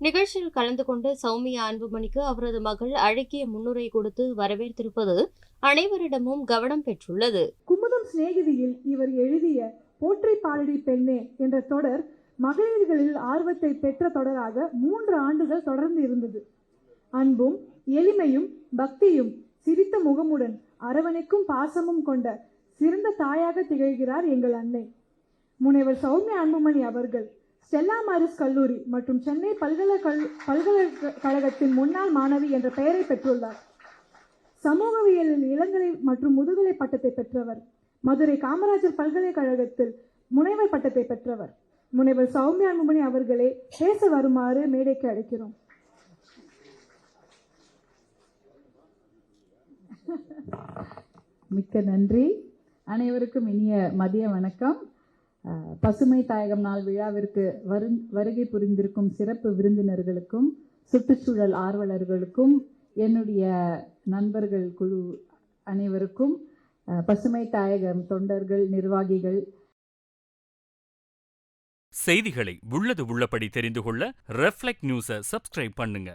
நிகழ்ச்சியில் கலந்து கொண்ட சௌமியா அன்புமணிக்கு அவரது மகள் அழகிய முன்னுரை கொடுத்து வரவேற்றிருப்பது அனைவரிடமும் கவனம் பெற்றுள்ளது. குமுதம் சிநேகிதியில் இவர் எழுதிய போற்றி பாலடி பெண்ணே என்ற தொடர் மகளிர்களில் ஆர்வத்தை பெற்ற தொடராக 3 ஆண்டுகள் தொடர்ந்து இருந்தது. அன்பும் எளிமையும் பக்தியும் சிரித்த முகமுடன் அரவணைக்கும் பாசமும் கொண்ட சிறந்த தாயாக திகழ்கிறார் எங்கள் அன்னை. முனைவர் சௌமியா அன்புமணி அவர்கள் ஸ்டெல்லா மாரிஸ் கல்லூரி மற்றும் சென்னை பல்கலைக்கழகத்தின் முன்னாள் மாணவி என்ற பெயரை பெற்றுள்ளார். சமூகவியலில் இளங்கலை மற்றும் முதுகலை பட்டத்தை பெற்றவர். மதுரை காமராஜர் பல்கலைக்கழகத்தில் முனைவர் பட்டத்தை பெற்றவர். முனைவர் சௌமியா அன்புமணி அவர்களே பேச வருமாறு மேடைக்கு அழைக்கிறோம். மிக்க நன்றி. அனைவருக்கும் இனிய மதிய வணக்கம். பசுமை தாயகம் நாள் விழாவிற்கு வருகை புரிந்திருக்கும் சிறப்பு விருந்தினர்களுக்கும் சுற்றுச்சூழல் ஆர்வலர்களுக்கும் என்னுடைய நண்பர்கள் குழு அனைவருக்கும், பசுமை தாயகம் தொண்டர்கள், நிர்வாகிகள். செய்திகளை உள்ளது உள்ளபடி தெரிந்து கொள்ள ரெஃப்ளெக்ட் நியூஸை சப்ஸ்கிரைப் பண்ணுங்க.